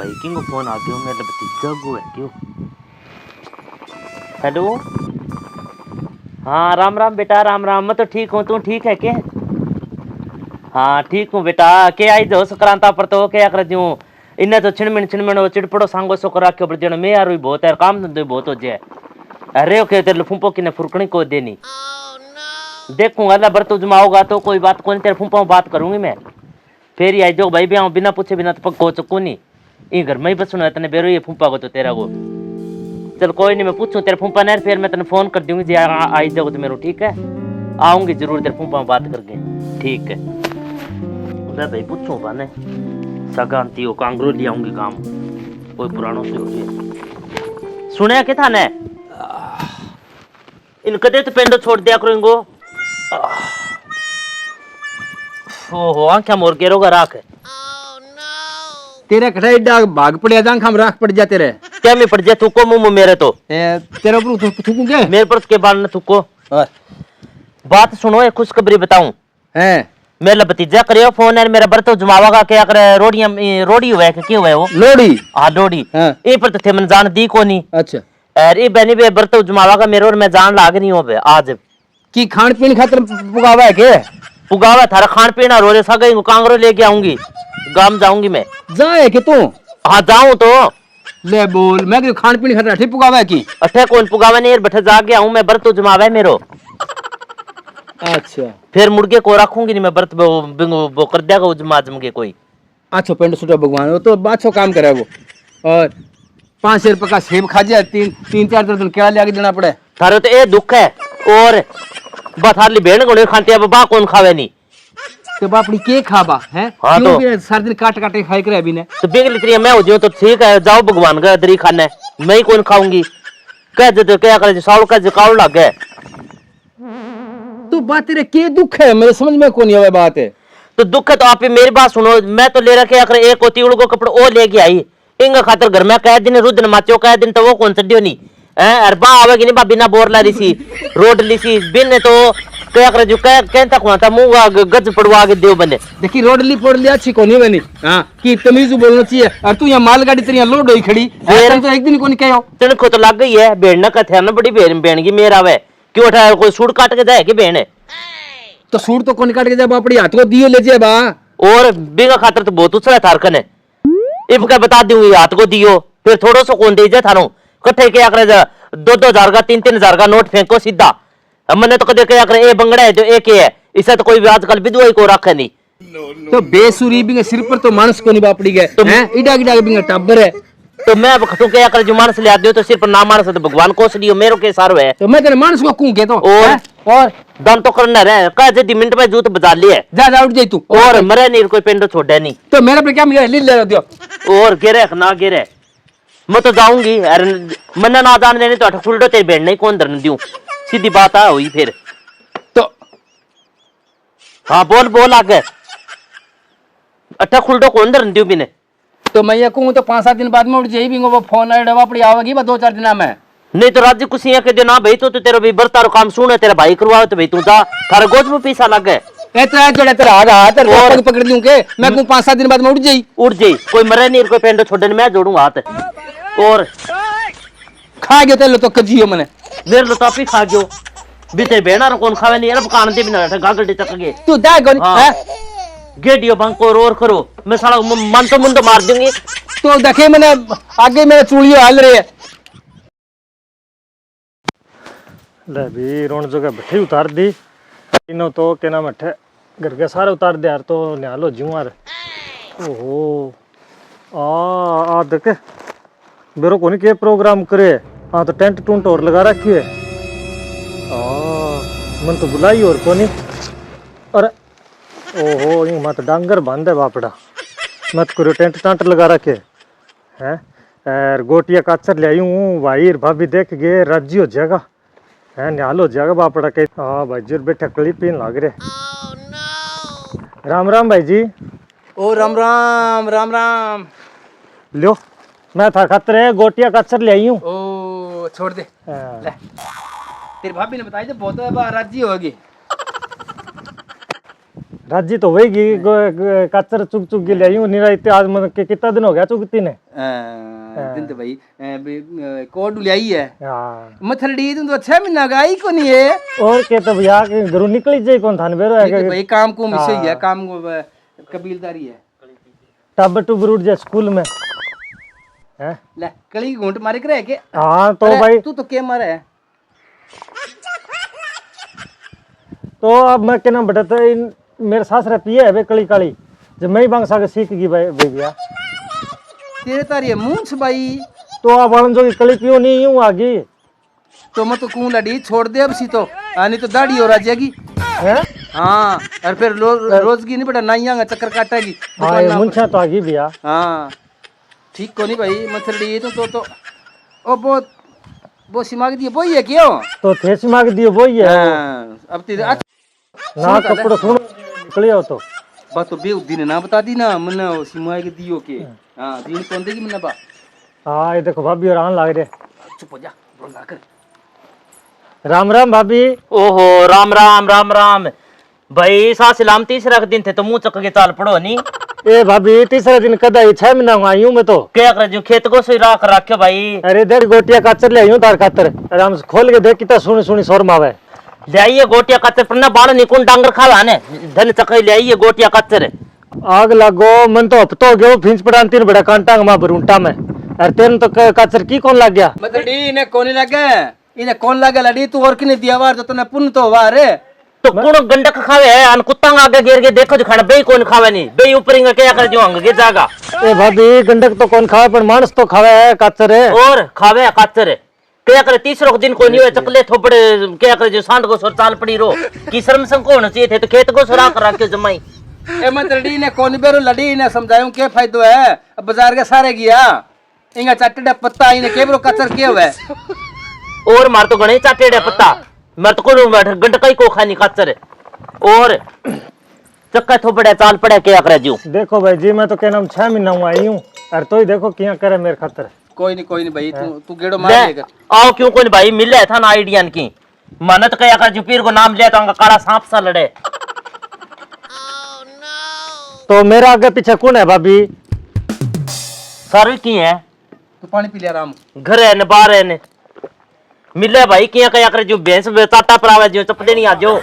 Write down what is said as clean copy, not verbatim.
भाई king phone आ गयो मेरे भतीजा को है क्यों। हेलो हाँ राम राम बेटा राम राम। मैं तो ठीक हूँ, तू ठीक है क्या? हाँ ठीक हूँ बेटा। के आई जो सक्रांता पर तो क्या कर दूँ इन्हें तो छिड़मिन चिड़पड़ो सांगो सो करा के ऊपर मैं यार बहुत है काम धंधे बहुत हो जाए। अरे ओके तेरे फुंपो की ने फुरकनी को देनी देखूंगा अल्लाह बर तू जमाओगा तो कोई बात कौन तेरे फुंपा बात करूंगी मैं। फिर ही आई जो भाई भी बिना पूछे बिना तो पक्को चुकू नहीं ये घर में ही बस सुना तने बेरो ये फुंपा को तो तेरा को चल कोई नहीं मैं पूछूं तेरे फुंपा ने फिर मैं तेने फोन कर दूंगी जी आई जाओ तो मेरे ठीक है आऊंगी जरूर तेरे फुंपा बात करके ठीक है। मैं भाई पूछूं बाने सगांती हो कांगरो ले आऊंगी काम कोई पुरानो से हो गया सुने के था ने इन कदे तो पेंडो छोड़ दिया करो इनको। ओहो आंखें मोर के रोगा राख तेरे कटाई डाग भाग पड़िया जांग हम राख पड़ जा तेरे क्या मैं पड़ जा थूको मुंह मेरे तो तेरे ऊपर थूकू के मेरे पर के बाल न थूको। बात सुनो एक खुशखबरी बताऊं हैं मेरा भतीजा करियो फोन है मेरा बर्तो जमावा का क्या करे रोड़ियां रोड़ी हुआ है कि क्यों है वो लोड़ी हाँ लोड़ी ये पर तो थे मन जान दी को नहीं। अच्छा और ये बनी बे बर्तो जमावा का मेरे और मैं जान लाग नहीं हो बे आज की खान पीन खातर पुगावा है के पुगावा थारा खान पीना रोले सगई को कांगरो लेके आऊंगी गांव जाऊंगी मैं जाए कि तू हाँ जाऊं तो ले बोल मैं कि खान पीन खातर ठीक पुगावा है की अठे कौन पुगावा नहीं बैठे जा गया हूं मैं बर्तो जमावा है मेरो। अच्छा फिर मुर्गे को रखूंगी नहीं मैं बर्त वो कर देगा वो जमा जम के कोई अच्छो पेंट सुटा भगवान वो तो अच्छो काम करे वो और 5 रुपए का सेब खा जाए 3-4 दिन क्या ले आके देना पड़े थारे तो ये दुख है और बस हाली भेड़ को नहीं खाते अब बा कौन खावे नहीं तो बापड़ी के खाबा है हाँ क्यों तो भी सारे दिन काट काटे खाई करे अभी ने तो बिगल इतनी मैं हो जाऊं तो ठीक है जाओ भगवान का दरी खाने मैं ही कौन खाऊंगी कह दे तो क्या करे साउल का जकाव लग गए तो बात तेरे के दुख है मेरे समझ में कौन ये बात है तो दुख है तो आप मेरी बात सुनो मैं तो ले रखे अगर एक होती उड़ को कपड़े वो लेके आई इंगा खातर घर में कह दिन रुद्र माचो कह दिन तो वो कौन सड्डियो नहीं अरे बा आवेगी नहीं बा बिना बोर ला रही सी रोड ली सी बिन तो क्या कर जो कहता कौन था मुंह गज पड़वा के देव बने देखी रोड ली फोड़ लिया अच्छी कोनी बनी हां की तमीज बोलना चाहिए और तू यहां मालगाड़ी तेरी लोड होई खड़ी तो एक दिन कोनी कहो तेन को तो लग गई है भेड़ न कथे न बड़ी भेड़ की मेरा वे क्यों उठा कोई सूट काट के जाए कि भेड़ तो सूट तो कोनी काट के जब अपनी हाथ को दियो ले जे बा और बिंगा खातर तो बहुत उसरा थारकन है इब का बता दूंगी हाथ को दियो फिर थोड़ो सो कौन दे जा थारो कट्ठे क्या करे 2-2 हजार का 3-3 हजार का नोट फेंको सीधा हमने तो कदे क्या करे ए बंगड़ा है जो एक है इसे तो कोई आजकल विधवा को रखे नहीं तो बेसुरी बिंगे सिर पर तो मानस को नहीं बापड़ी गए तो हैं इडा इडा बिंगे टाबर है तो मैं अब खटू क्या कर जो मानस ले आदे तो सिर पर ना मानस तो भगवान कोस लियो मेरो के सारो है तो मैं तेरे मानस को कूं के तो और दम तो करना रे का जदी मिनट में जूत बजा लिए जा उठ जाई तू और मरे नहीं कोई पेंडो छोड़े नहीं तो मेरे पे क्या मिले ले दियो और गिरे ना गिरे मैं तो जाऊंगी अरे मन्ना ना दान देने तो अठ फुलडो तेरे बेड़ नहीं कौन धरन दूं सीधी बात आ हुई फिर तो हाँ बोल आगे अट्ठा खुलडो कौन धरन दूं बिने तो मैं ये कहूं तो 5-7 दिन बाद में उठ जाई बिंगो वो फोन आए डवा पड़ी आवेगी बस 2-4 दिन में नहीं तो राज्य कुछ के दे ना भाई तो तेरा भी बर्तार काम सुने तेरा भाई करवाओ तो भाई तू जा थारे गोद में पैसा लग गए ए तो जोड़े तेरा हाथ और पकड़ दूं के मैं कहूं 5-7 दिन बाद में उठ जाई कोई मरे नहीं कोई पेंडो छोड़ने मैं जोड़ूंगा हाथ और खा गयो तेलो तो कजियो मने मेरे लो तो खा गयो बीते बेना कौन खावे नहीं अब कान दे बिना गागल चक गए तू दा गन है गेडियो बंको और करो मैं साला मन तो मुंड मार दूंगी तो देखे मैंने आगे मेरे चूड़ियों हाल रहे है ले भी रोन जगह बैठी उतार दी इनो तो के नाम अठे घर के सारे उतार दे यार तो न्यालो जुआर ओहो आ देखे बेरो कोनी के प्रोग्राम करे हाँ तो टेंट टूंट और लगा रखी है मन तो बुलाई और कोनी अरे ओहो यूं मत डांगर बांधे बापड़ा मत करो टेंट टांट लगा रखे हैं और गोटिया काचर ले आयू भाई भाभी देख गए राजी हो जाएगा है न्यालो जाएगा बापड़ा के हाँ भाई जी बैठे कली पीन लाग रहे राम राम भाई जी ओ राम लो मैं था खतरे गोटिया काचर ले आई हूँ ओ छोड़ दे ले तेरी भाभी ने बताई तो बहुत राजी होगी राजी तो वही काचर चुग चुग के ले आई हूँ निरा इतने आज मतलब कितना दिन हो गया चुगती ने दिन तो भाई कोड ले आई है हाँ मथलड़ी तुम तो 6 महीना का आई को नहीं है और के तो भैया के घरों निकली जाए कौन थान बेरो है भाई काम को मिसे ही है काम को कबीलदारी है टब टू ब्रूट जे स्कूल में है ले कली घूंट मारे करे के हाँ तो भाई तू तो के मारे है तो अब मैं क्या नाम बताता मेरे सास रे पिए है वे कली काली जब मैं ही बांग सागे सीख गई भाई भैया तेरे तारी मूंछ भाई तो आप वालन जो की कली पियो नहीं यूं आगे तो मैं तो कूं लड़ी छोड़ दे अब सी तो आनी तो दाढ़ी हो जाएगी हैं हाँ और फिर रोज की नहीं बेटा नाइयां चक्कर काटेगी हाँ ये मुंछा तो आगी भैया हाँ ठीक को नहीं भाई मथलड़ी तो ओ वो सिमाग दिए वही है क्यों तो थे सिमा के दियो वही है हाँ, अब तेरे ना कपड़ो सुन निकले हो तो बात तो बेउद्दी ने ना बता दी ना मन्ना वो सिमाग दियो के हाँ दीन कौन देगी मन्ना बा हाँ ये देखो भाभी और आन लग रहे चुप हो जा बोल ना कर राम राम भाभी ओहो राम राम राम राम भाई सासिलाम तीसरा के दिन थे तो मुंह चक के चाल पड़ो नहीं ए भाभी तीसरे दिन कदा ही 6 महीना हुआ यूं मैं तो क्या कर जो खेत को सही राख रखे भाई अरे देख गोटिया काचर ले आयूं तार खातर आराम से खोल के देख कितना सुनी सुनी शोर मावे ले आइए गोटिया कच्चर पर ना बाण निकुन डांगर खावा ने धन चक ले आइए गोटिया कच्चर आग लागो मन तो हफ्तो गयो फिंच पड़ान तीन बड़ा कांटा मा बरुंटा में अरे तेन तो काचर की कौन लग गया मथलड़ी इन्हें कौन लगे इन्हें कौन लगे लड़ी तू और किने दिया वार तो तूने पुण्य तो हुआ रे तो कौन गंडक खावे है अन कुत्ता आगे घेर के देखो जो खाना बे कौन खावे नहीं बे ऊपरिंग क्या कर जो अंग के जागा ए भाभी गंडक तो कौन खावे पर मानस तो खावे है काचर है और खावे कच्चर क्या करे तीसरो दिन को नहीं हुए चकले थोपड़े क्या करे जो सांड को सोर चाल पड़ी रो की शर्म संको होना चाहिए थे तो खेत को सुरा कर रखे जमाई ए मथलड़ी ने कौन बेरो लड़ी ने समझाऊं के फायदो है अब बाजार के सारे गया इंगा चटड़ा पत्ता इने केबरो कचर के हुए और मार तो गणे चाटेड़े पत्ता मर तो कोन गंडक ही को खानी कच्चर और चक्का थोपड़े चाल पड़े क्या करे जो देखो भाई जी मैं तो कहना 6 महीना हुआ आई हूं अरे तो ही देखो किया करे मेरे खातर कोई नहीं भाई तू गेड़ो मार ले लेकर आओ क्यों कोई भाई मिले था ना आइडिया की मनत कया कर जो पीर को नाम लिया तो अंगा काला सांप सा लड़े तो मेरा आगे पीछे कौन है भाभी सारी की है तू पानी पी ले आराम घर है न बाहर है न मिले भाई किया कया कर जो भैंस चाटा परावे जो चपदे नहीं आ जो